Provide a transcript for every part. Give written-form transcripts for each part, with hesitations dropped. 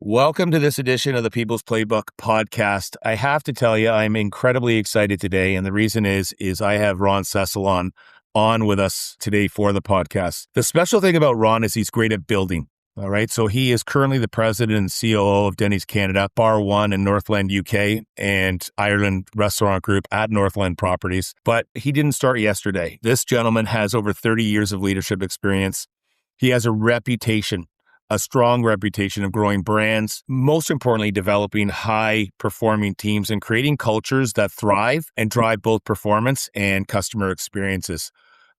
Welcome to this edition of the People's Playbook Podcast. I have to tell you, I'm incredibly excited today. And the reason is I have Ron Cecillon on with us today for the podcast. The special thing about Ron is he's great at building. All right. So he is currently the president and COO of Denny's Canada, Bar One in Northland, UK, and Ireland restaurant group at Northland Properties. But he didn't start yesterday. This gentleman has over 30 years of leadership experience. He has a strong reputation of growing brands, most importantly, developing high-performing teams and creating cultures that thrive and drive both performance and customer experiences.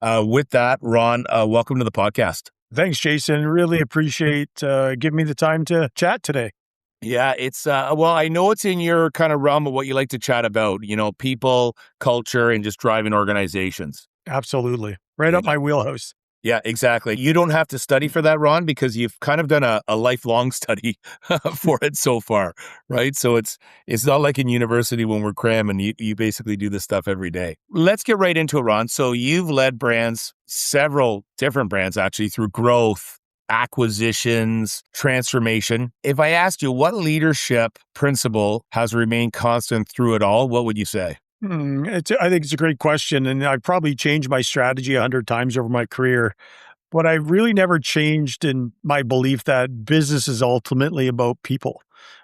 With that, Ron, welcome to the podcast. Thanks, Jason. Really appreciate giving me the time to chat today. Yeah, it's, I know it's in your kind of realm of what you like to chat about, people, culture, and just driving organizations. Absolutely. Right up my wheelhouse. Yeah, exactly. You don't have to study for that, Ron, because you've kind of done a lifelong study for it so far, right? So it's not like in university when we're cramming, you basically do this stuff every day. Let's get right into it, Ron. So you've led brands, several different brands actually, through growth, acquisitions, transformation. If I asked you what leadership principle has remained constant through it all, what would you say? I think it's a great question, and I've probably changed my strategy 100 times over my career, but I really never changed in my belief that business is ultimately about people,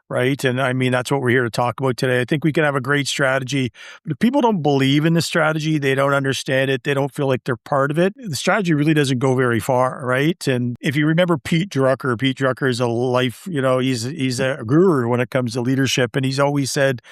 right? And I mean, that's what we're here to talk about today. I think we can have a great strategy, but if people don't believe in the strategy, they don't understand it, they don't feel like they're part of it, the strategy really doesn't go very far, right? And if you remember Pete Drucker is a life, he's a guru when it comes to leadership. And he's always said,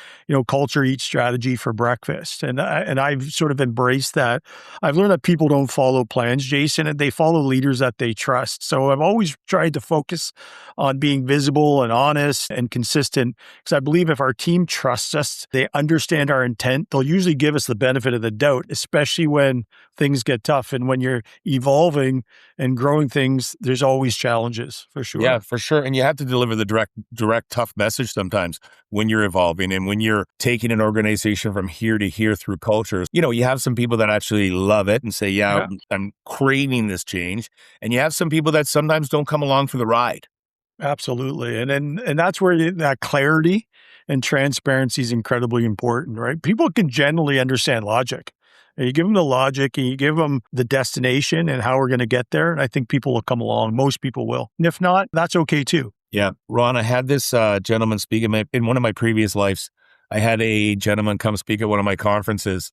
culture eats strategy for breakfast. And I've sort of embraced that. I've learned that people don't follow plans, Jason, and they follow leaders that they trust. So I've always tried to focus on being visible and honest and consistent, because I believe if our team trusts us, they understand our intent, they'll usually give us the benefit of the doubt, especially when things get tough. And when you're evolving and growing things, there's always challenges, for sure. Yeah, for sure. And you have to deliver the direct, tough message sometimes when you're evolving and when you're taking an organization from here to here through cultures. You have some people that actually love it and say, yeah. I'm creating this change. And you have some people that sometimes don't come along for the ride. Absolutely. And that's where that clarity and transparency is incredibly important, right? People can generally understand logic. And you give them the logic and you give them the destination and how we're going to get there. And I think people will come along. Most people will. And if not, that's okay too. Yeah. Ron, I had this gentleman speak in one of my previous lives. I had a gentleman come speak at one of my conferences.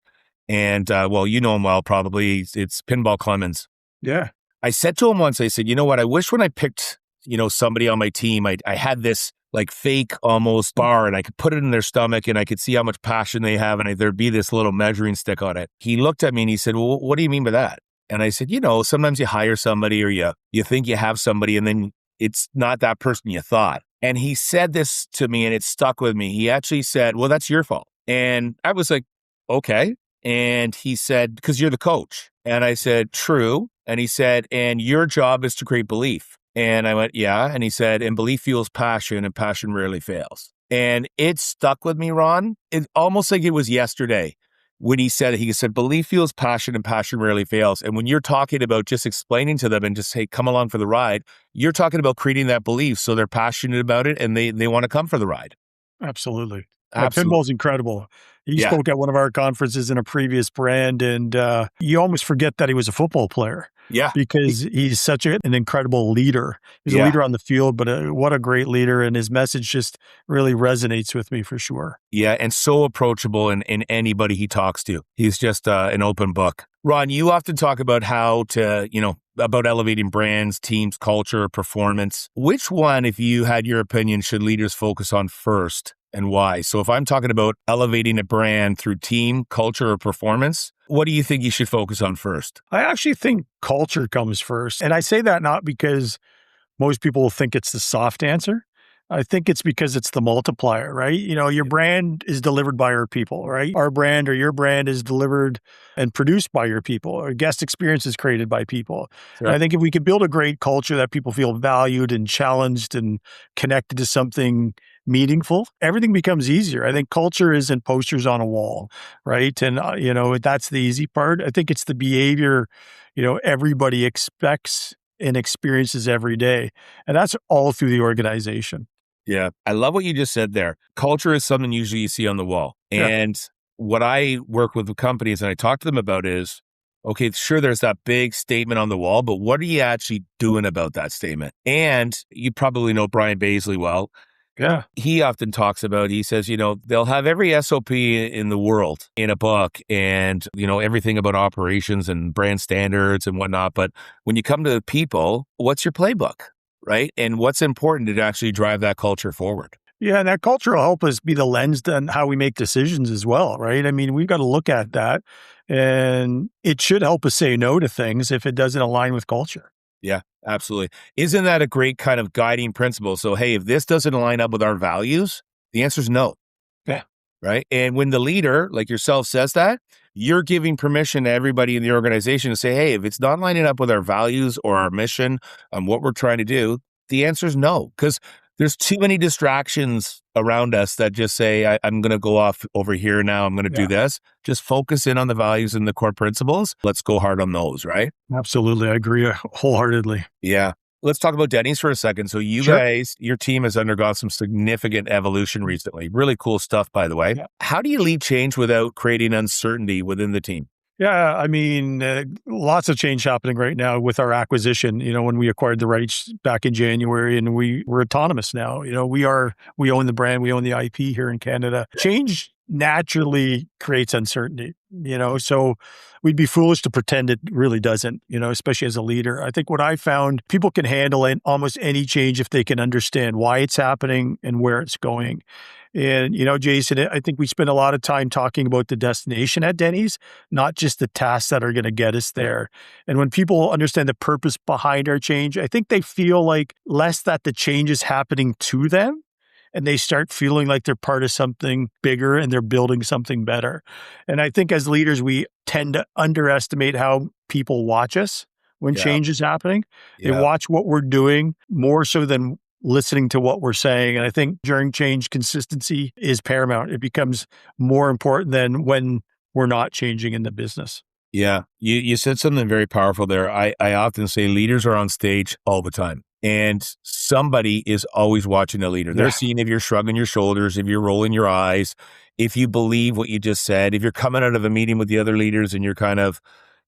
And, you know him well, probably. It's Pinball Clemens. Yeah. I said to him once, I said, you know what? I wish when I picked somebody on my team, I had this like fake almost bar and I could put it in their stomach and I could see how much passion they have and there'd be this little measuring stick on it. He looked at me and he said, well, what do you mean by that? And I said, sometimes you hire somebody or you think you have somebody and then it's not that person you thought. And he said this to me and it stuck with me. He actually said, well, that's your fault. And I was like, okay. And he said, because you're the coach. And I said, true. And he said, and your job is to create belief. And I went, yeah. And he said, and belief fuels passion and passion rarely fails. And it stuck with me, Ron. It's almost like it was yesterday when he said, belief fuels passion and passion rarely fails. And when you're talking about just explaining to them and just, hey, come along for the ride, you're talking about creating that belief. So they're passionate about it and they want to come for the ride. Absolutely. Pinball's incredible. He spoke at one of our conferences in a previous brand and you almost forget that he was a football player. Yeah. Because he's such an incredible leader. He's a leader on the field, but what a great leader. And his message just really resonates with me for sure. Yeah. And so approachable in anybody he talks to. He's just an open book. Ron, you often talk about how to, about elevating brands, teams, culture, performance. Which one, if you had your opinion, should leaders focus on first and why? So if I'm talking about elevating a brand through team, culture, or performance, what do you think you should focus on first? I actually think culture comes first. And I say that not because most people will think it's the soft answer. I think it's because it's the multiplier, right? Your brand is delivered by our people, right? Our brand or your brand is delivered and produced by your people. Our guest experience is created by people. Sure. And I think if we can build a great culture that people feel valued and challenged and connected to something meaningful, everything becomes easier. I think culture isn't posters on a wall, right? And, that's the easy part. I think it's the behavior, everybody expects and experiences every day. And that's all through the organization. Yeah. I love what you just said there. Culture is something usually you see on the wall. Yeah. And what I work with the companies and I talk to them about is, okay, sure, there's that big statement on the wall, but what are you actually doing about that statement? And you probably know Brian Baisley well. Yeah. He often talks about, he says, they'll have every SOP in the world in a book and, everything about operations and brand standards and whatnot. But when you come to the people, what's your playbook, right? And what's important to actually drive that culture forward? Yeah, and that culture will help us be the lens on how we make decisions as well, right? I mean, we've got to look at that, and it should help us say no to things if it doesn't align with culture. Yeah, absolutely. Isn't that a great kind of guiding principle? So, hey, if this doesn't line up with our values, the answer is no. Yeah. Right. And when the leader, like yourself, says that, you're giving permission to everybody in the organization to say, hey, if it's not lining up with our values or our mission on what we're trying to do, the answer is no. Because there's too many distractions around us that just say, I'm going to go off over here now. I'm going to do this. Just focus in on the values and the core principles. Let's go hard on those. Right. Absolutely. I agree wholeheartedly. Yeah. Let's talk about Denny's for a second. So you Sure. guys, your team has undergone some significant evolution recently. Really cool stuff, by the way. Yeah. How do you lead change without creating uncertainty within the team? Yeah, I mean, lots of change happening right now with our acquisition. When we acquired the rights back in January, and we're autonomous now. We own the brand, we own the IP here in Canada. Change naturally creates uncertainty. So we'd be foolish to pretend it really doesn't. Especially as a leader. I think what I found, people can handle almost any change if they can understand why it's happening and where it's going. And, Jason, I think we spend a lot of time talking about the destination at Denny's, not just the tasks that are going to get us there. And when people understand the purpose behind our change, I think they feel like less that the change is happening to them, and they start feeling like they're part of something bigger and they're building something better. And I think as leaders, we tend to underestimate how people watch us when change is happening. They watch what we're doing more so than listening to what we're saying. And I think during change, consistency is paramount. It becomes more important than when we're not changing in the business. Yeah. You said something very powerful there. I often say leaders are on stage all the time. And somebody is always watching the leader. They're seeing if you're shrugging your shoulders, if you're rolling your eyes, if you believe what you just said, if you're coming out of a meeting with the other leaders and you're kind of,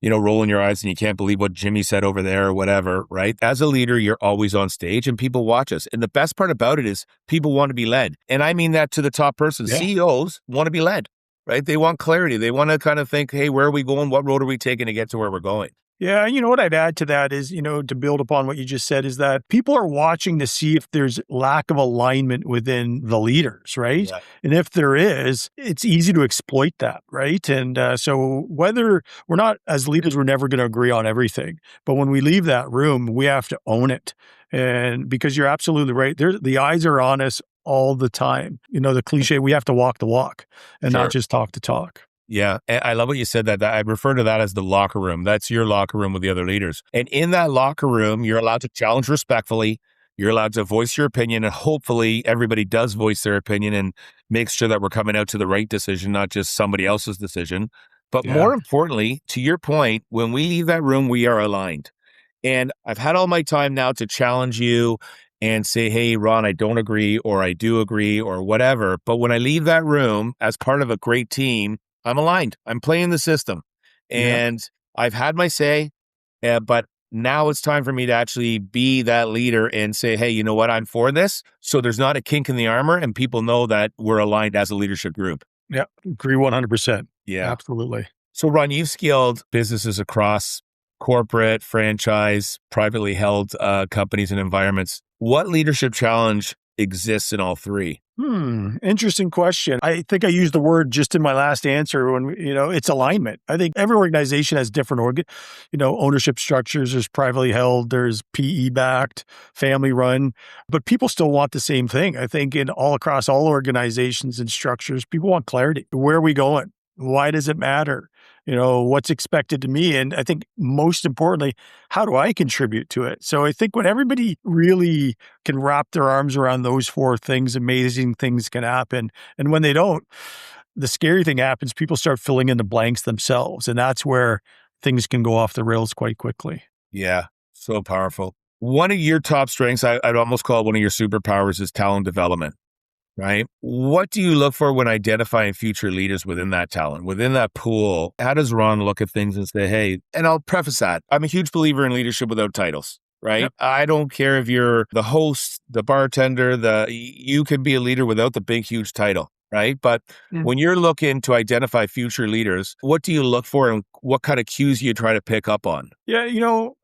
rolling your eyes and you can't believe what Jimmy said over there or whatever, right? As a leader, you're always on stage and people watch us. And the best part about it is people want to be led. And I mean that to the top person. Yeah. CEOs want to be led, right? They want clarity. They want to kind of think, hey, where are we going? What road are we taking to get to where we're going? Yeah, what I'd add to that is, to build upon what you just said, is that people are watching to see if there's lack of alignment within the leaders, right? Yeah. And if there is, it's easy to exploit that, right? And so whether we're not, as leaders, we're never going to agree on everything. But when we leave that room, we have to own it. And because you're absolutely right, the eyes are on us all the time. The cliche, we have to walk the walk and not just talk the talk. Yeah. And I love what you said that I refer to that as the locker room. That's your locker room with the other leaders. And in that locker room, you're allowed to challenge respectfully. You're allowed to voice your opinion. And hopefully everybody does voice their opinion and makes sure that we're coming out to the right decision, not just somebody else's decision. But more importantly, to your point, when we leave that room, we are aligned. And I've had all my time now to challenge you and say, hey, Ron, I don't agree, or I do agree, or whatever. But when I leave that room as part of a great team, I'm aligned. I'm playing the system. And I've had my say, but now it's time for me to actually be that leader and say, hey, you know what? I'm for this. So there's not a kink in the armor and people know that we're aligned as a leadership group. Yeah, agree 100%. Yeah. Absolutely. So Ron, you've scaled businesses across corporate, franchise, privately held companies and environments. What leadership challenge exists in all three? Interesting question. I think I used the word just in my last answer when, it's alignment. I think every organization has different, ownership structures. There's privately held, there's PE backed, family run, but people still want the same thing. I think across all organizations and structures, people want clarity. Where are we going? Why does it matter? What's expected to me? And I think most importantly, how do I contribute to it? So I think when everybody really can wrap their arms around those four things, amazing things can happen. And when they don't, the scary thing happens, people start filling in the blanks themselves. And that's where things can go off the rails quite quickly. Yeah, so powerful. One of your top strengths, I'd almost call it one of your superpowers, is talent development, right? What do you look for when identifying future leaders within that talent, within that pool? How does Ron look at things and say, hey, and I'll preface that, I'm a huge believer in leadership without titles, right? Yep. I don't care if you're the host, the bartender, you can be a leader without the big, huge title, right? But when you're looking to identify future leaders, what do you look for and what kind of cues you try to pick up on? Yeah,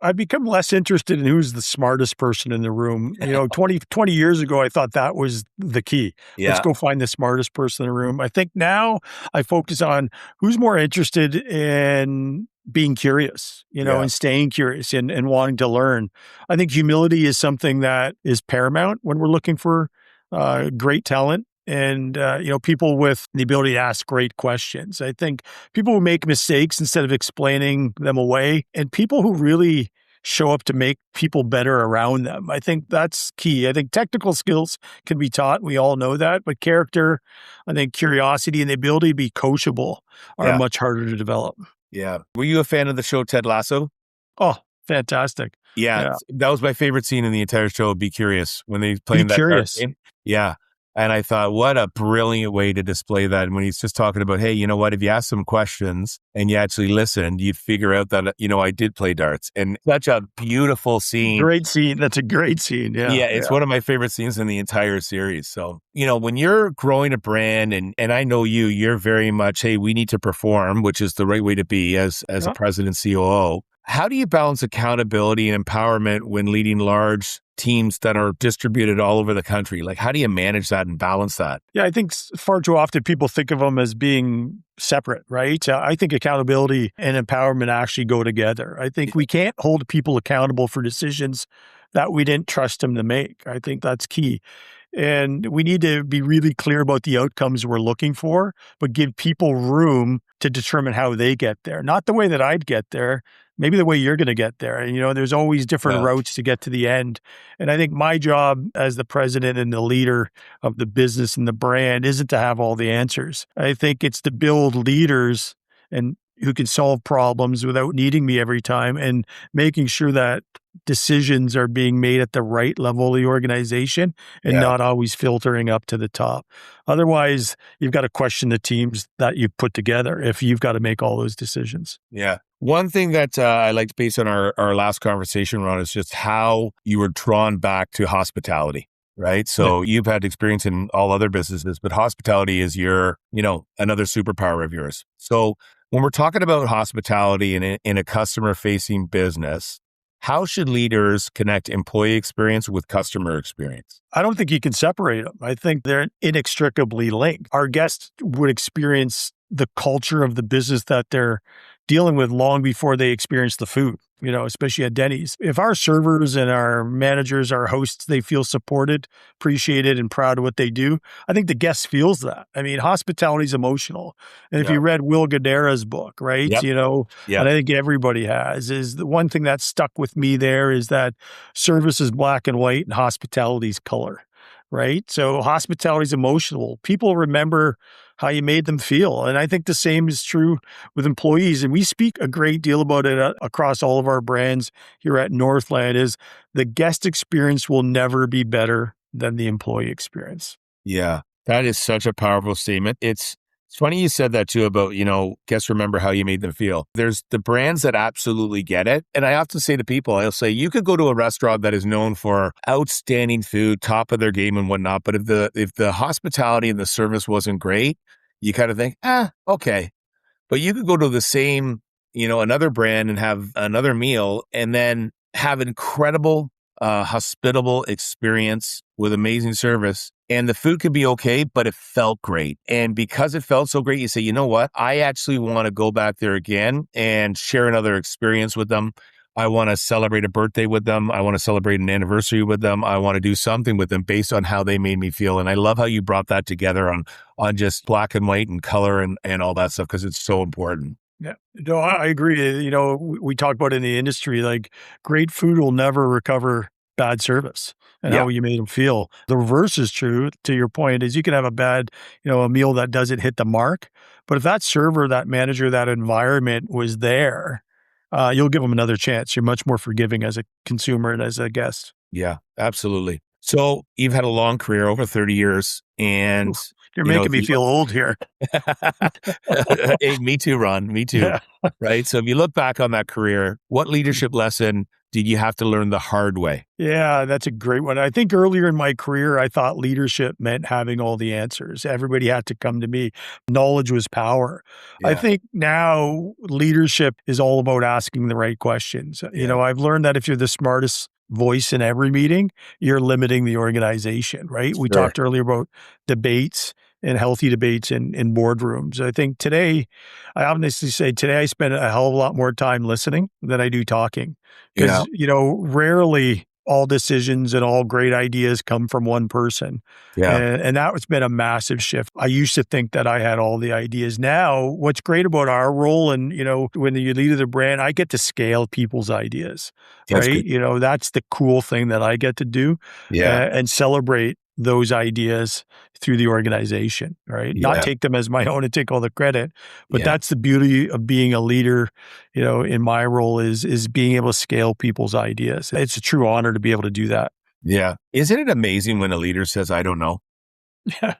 I've become less interested in who's the smartest person in the room. 20 years ago, I thought that was the key. Let's go find the smartest person in the room. I think now I focus on who's more interested in being curious, and staying curious and wanting to learn. I think humility is something that is paramount when we're looking for great talent. And, people with the ability to ask great questions. I think people who make mistakes instead of explaining them away, and people who really show up to make people better around them. I think that's key. I think technical skills can be taught. We all know that. But character, I think curiosity and the ability to be coachable are much harder to develop. Yeah. Were you a fan of the show Ted Lasso? Oh, fantastic. Yeah. That was my favorite scene in the entire show, Be Curious, when they played that curious. Game. Yeah. And I thought, what a brilliant way to display that. And when he's just talking about, hey, you know what, if you ask some questions and you actually listened, you'd figure out that, I did play darts. And such a beautiful scene. Great scene. That's a great scene. Yeah. Yeah. It's one of my favorite scenes in the entire series. So, when you're growing a brand and I know you're very much, hey, we need to perform, which is the right way to be as a president, COO. How do you balance accountability and empowerment when leading large teams that are distributed all over the country? Like, how do you manage that and balance that? Yeah, I think far too often people think of them as being separate, right? I think accountability and empowerment actually go together. I think we can't hold people accountable for decisions that we didn't trust them to make. I think that's key. And we need to be really clear about the outcomes we're looking for, but give people room to determine how they get there. Not the way that I'd get there, maybe the way you're going to get there. And, there's always different routes to get to the end. And I think my job as the president and the leader of the business and the brand isn't to have all the answers. I think it's to build leaders and who can solve problems without needing me every time and making sure that decisions are being made at the right level of the organization and not always filtering up to the top. Otherwise, you've got to question the teams that you've put together if you've got to make all those decisions. Yeah. One thing that I liked based on our last conversation, Ron, is just how you were drawn back to hospitality. Right. So you've had experience in all other businesses, but hospitality is your, another superpower of yours. So when we're talking about hospitality in a customer facing business, how should leaders connect employee experience with customer experience? I don't think you can separate them. I think they're inextricably linked. Our guests would experience the culture of the business that they're dealing with long before they experience the food, especially at Denny's. If our servers and our managers, our hosts, they feel supported, appreciated, and proud of what they do, I think the guest feels that. I mean, hospitality is emotional. And if you read Will Guidara's book, right, and I think everybody has, is the one thing that stuck with me there is that service is black and white and hospitality is color. Right. So hospitality is emotional. People remember how you made them feel. And I think the same is true with employees. And we speak a great deal about it across all of our brands here at Northland is the guest experience will never be better than the employee experience. Yeah, that is such a powerful statement. It's funny you said that too about, guests remember how you made them feel. There's the brands that absolutely get it. And I often say to people, I'll say, you could go to a restaurant that is known for outstanding food, top of their game and whatnot. But if the hospitality and the service wasn't great, you kind of think, okay. But you could go to the same, another brand and have another meal and then have incredible hospitable experience with amazing service. And the food could be okay, but it felt great. And because it felt so great, you say, you know what? I actually want to go back there again and share another experience with them. I want to celebrate a birthday with them. I want to celebrate an anniversary with them. I want to do something with them based on how they made me feel. And I love how you brought that together on just black and white and color and all that stuff, because it's so important. Yeah, no, I agree. We talk about in the industry, like great food will never recover bad service and how you made them feel. The reverse is true, to your point, is you can have a bad, a meal that doesn't hit the mark. But if that server, that manager, that environment was there, you'll give them another chance. You're much more forgiving as a consumer and as a guest. Yeah, absolutely. So you've had a long career, over 30 years, and Oof, you're if making me you feel old here. Hey, me too, Ron. Me too. Yeah. Right. So if you look back on that career, what leadership lesson did you have to learn the hard way? Yeah, that's a great one. I think earlier in my career, I thought leadership meant having all the answers. Everybody had to come to me. Knowledge was power. I Yeah. think now leadership is all about asking the right questions. Yeah. I've learned that if you're the smartest voice in every meeting, you're limiting the organization, right? We Sure. talked earlier about debates and healthy debates in boardrooms. I think today, I honestly say today I spend a hell of a lot more time listening than I do talking. Yeah. Because, rarely all decisions and all great ideas come from one person. Yeah. And that's been a massive shift. I used to think that I had all the ideas. Now, what's great about our role and, when you lead the brand, I get to scale people's ideas, That's right? good. That's the cool thing that I get to do Yeah. and celebrate those ideas through the organization, right? Not Yeah. take them as my own and take all the credit, but Yeah. that's the beauty of being a leader, in my role is being able to scale people's ideas. It's a true honor to be able to do that. Yeah. Isn't it amazing when a leader says, I don't know? Yeah.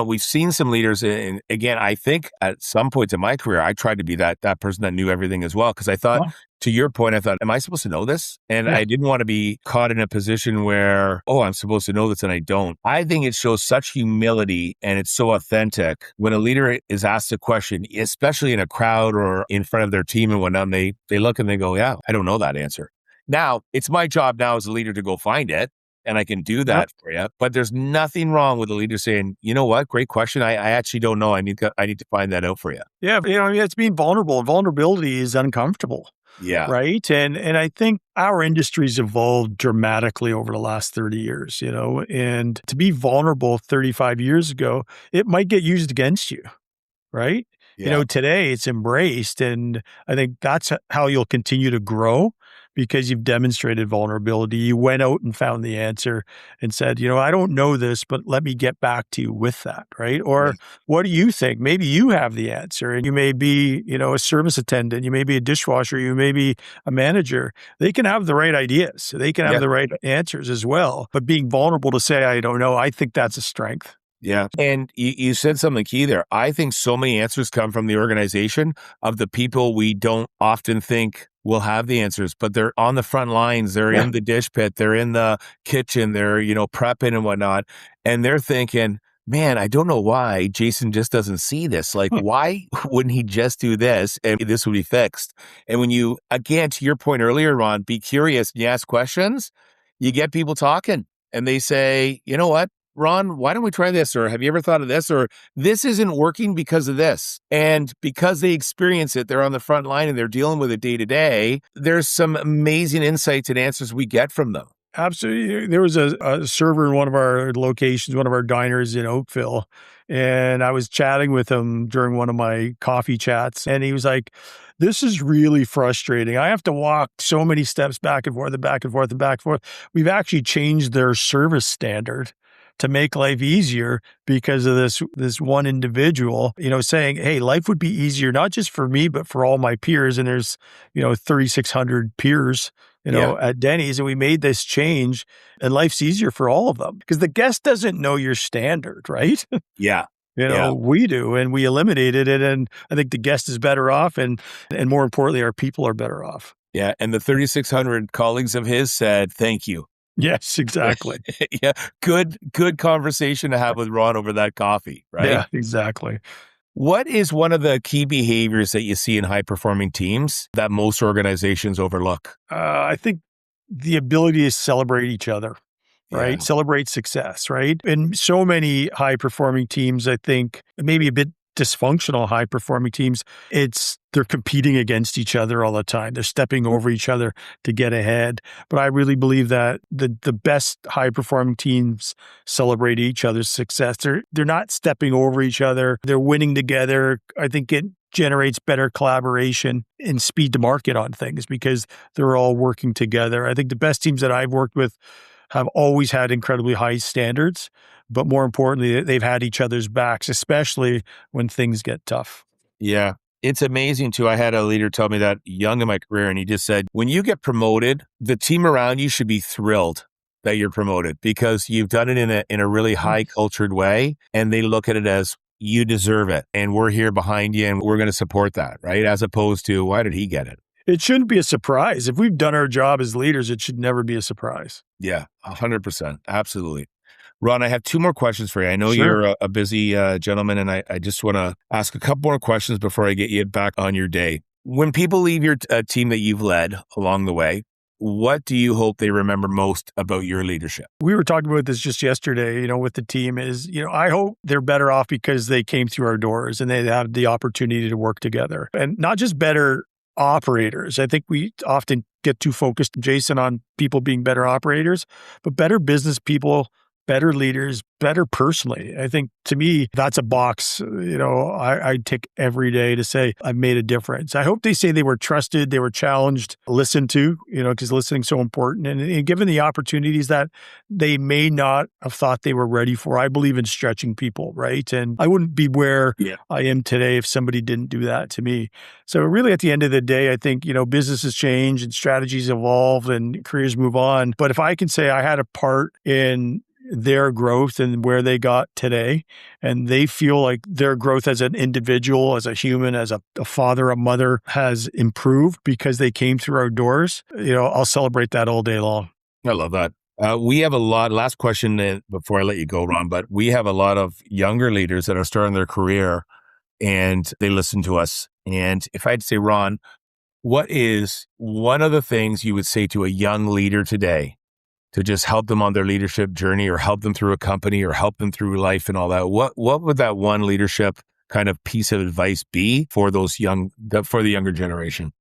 We've seen some leaders, and again, I think at some points in my career, I tried to be that person that knew everything as well. Because I thought, Well, to your point, I thought, am I supposed to know this? And yeah. I didn't want to be caught in a position where, oh, I'm supposed to know this and I don't. I think it shows such humility and it's so authentic when a leader is asked a question, especially in a crowd or in front of their team and whatnot. And they look and they go, yeah, I don't know that answer. Now, it's my job now as a leader to go find it. And I can do Yep. that for you. But there's nothing wrong with a leader saying, you know what? Great question. I actually don't know. I need to find that out for you. Yeah. It's being vulnerable. And vulnerability is uncomfortable. Yeah. Right. And I think our industry's evolved dramatically over the last 30 years, and to be vulnerable 35 years ago, it might get used against you. Right. Yeah. Today it's embraced. And I think that's how you'll continue to grow because you've demonstrated vulnerability. You went out and found the answer and said, I don't know this, but let me get back to you with that. Right. Yeah. Or what do you think? Maybe you have the answer and you may be, a service attendant. You may be a dishwasher. You may be a manager. They can have the right ideas. They can have Yeah. the right answers as well. But being vulnerable to say, I don't know, I think that's a strength. Yeah. And you said something key there. I think so many answers come from the organization of the people we don't often think will have the answers, but they're on the front lines. They're Yeah. in the dish pit. They're in the kitchen. They're, prepping and whatnot. And they're thinking, man, I don't know why Jason just doesn't see this. Like, why wouldn't he just do this and this would be fixed? And when you, again, to your point earlier, Ron, be curious and you ask questions, you get people talking and they say, you know what? Ron, why don't we try this? Or have you ever thought of this? Or this isn't working because of this. And because they experience it, they're on the front line and they're dealing with it day to day. There's some amazing insights and answers we get from them. Absolutely. There was a server in one of our locations, one of our diners in Oakville, and I was chatting with him during one of my coffee chats, and he was like, this is really frustrating. I have to walk so many steps back and forth and back and forth and back and forth. We've actually changed their service standard to make life easier because of this one individual, saying, hey, life would be easier, not just for me, but for all my peers. And there's, 3,600 peers, Yeah. at Denny's, and we made this change and life's easier for all of them because the guest doesn't know your standard, right? Yeah. Yeah. We do, and we eliminated it. And I think the guest is better off. And more importantly, our people are better off. Yeah. And the 3,600 colleagues of his said, thank you. Yes, exactly. Yeah. Good conversation to have with Ron over that coffee, right? Yeah, exactly. What is one of the key behaviors that you see in high performing teams that most organizations overlook? I think the ability to celebrate each other, right? Yeah. Celebrate success, right? And so many high performing teams, I think maybe a bit dysfunctional high performing teams, they're competing against each other all the time. They're stepping over each other to get ahead. But I really believe that the best high performing teams celebrate each other's success. They're not stepping over each other. They're winning together. I think it generates better collaboration and speed to market on things because they're all working together. I think the best teams that I've worked with have always had incredibly high standards, but more importantly, they've had each other's backs, especially when things get tough. Yeah. It's amazing too. I had a leader tell me that young in my career, and he just said, when you get promoted, the team around you should be thrilled that you're promoted because you've done it in a really high cultured way. And they look at it as you deserve it. And we're here behind you and we're going to support that. Right. As opposed to why did he get it? It shouldn't be a surprise. If we've done our job as leaders, it should never be a surprise. Yeah, 100%. Absolutely. Ron, I have two more questions for you. I know Sure. you're a busy gentleman, and I just want to ask a couple more questions before I get you back on your day. When people leave your team that you've led along the way, what do you hope they remember most about your leadership? We were talking about this just yesterday, with the team is, I hope they're better off because they came through our doors and they had the opportunity to work together and not just better operators. I think we often get too focused, Jason, on people being better operators, but better business people, better leaders, better personally. I think to me, that's a box, I tick every day to say I've made a difference. I hope they say they were trusted, they were challenged, listened to, because listening's so important. And given the opportunities that they may not have thought they were ready for, I believe in stretching people, right? And I wouldn't be where I am today if somebody didn't do that to me. So really at the end of the day, I think, businesses change and strategies evolve and careers move on. But if I can say I had a part in their growth and where they got today, and they feel like their growth as an individual, as a human, as a father, a mother has improved because they came through our doors, I'll celebrate that all day long. I love that. We have a lot, last question before I let you go, Ron, but we have a lot of younger leaders that are starting their career and they listen to us. And if I had to say, Ron, what is one of the things you would say to a young leader today to just help them on their leadership journey or help them through a company or help them through life and all that? What would that one leadership kind of piece of advice be for the younger generation?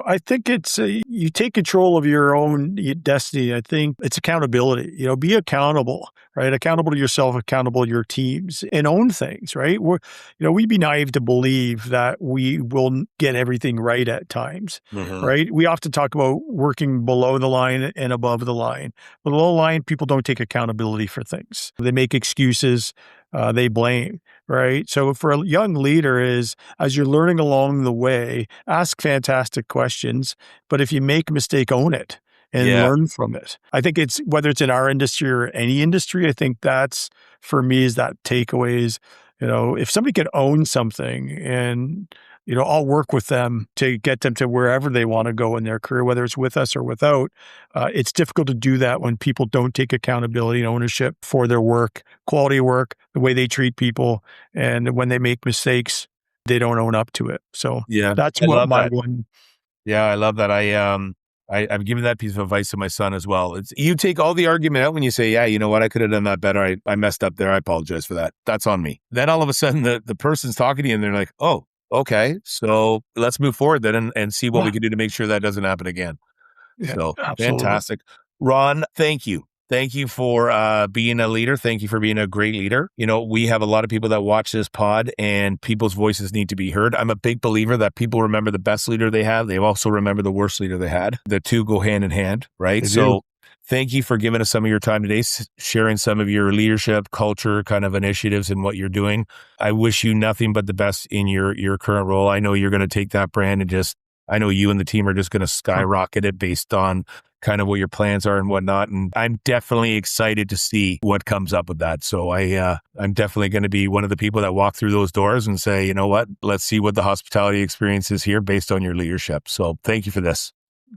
I think it's you take control of your own destiny. I think it's accountability. Be accountable, right? Accountable to yourself, accountable to your teams, and own things, right? We'd be naive to believe that we will get everything right at times, right? We often talk about working below the line and above the line. Below the line, people don't take accountability for things. They make excuses. They blame, right? So for a young leader as you're learning along the way, ask fantastic questions, but if you make a mistake, own it and learn from it. I think it's, whether it's in our industry or any industry, I think that's, for me, is that takeaways, if somebody can own something and, I'll work with them to get them to wherever they want to go in their career, whether it's with us or without. It's difficult to do that when people don't take accountability and ownership for their work, quality of work, the way they treat people. And when they make mistakes, they don't own up to it. So that's I what love my that. one. Yeah, I love that. I've given that piece of advice to my son as well. It's, you take all the argument out when you say, yeah, you know what, I could have done that better. I messed up there. I apologize for that. That's on me. Then all of a sudden the person's talking to you and they're like, oh, okay, so let's move forward then and see what we can do to make sure that doesn't happen again. Yeah, So absolutely. fantastic. Ron, thank you. Thank you for being a leader. Thank you for being a great leader. We have a lot of people that watch this pod and people's voices need to be heard. I'm a big believer that people remember the best leader they have. They also remember the worst leader they had. The two go hand in hand, right? They So do. thank you for giving us some of your time today, sharing some of your leadership, culture, kind of initiatives and what you're doing. I wish you nothing but the best in your current role. I know you're going to take that brand and I know you and the team are just going to skyrocket it based on kind of what your plans are and whatnot. And I'm definitely excited to see what comes up with that. So I'm definitely going to be one of the people that walk through those doors and say, you know what, let's see what the hospitality experience is here based on your leadership. So thank you for this.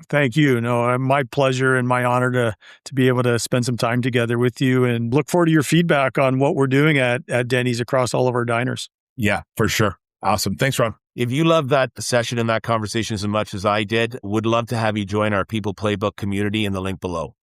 Thank you. No, my pleasure and my honor to be able to spend some time together with you, and look forward to your feedback on what we're doing at Denny's across all of our diners. Yeah, for sure. Awesome. Thanks, Ron. If you loved that session and that conversation as much as I did, would love to have you join our People Playbook community in the link below.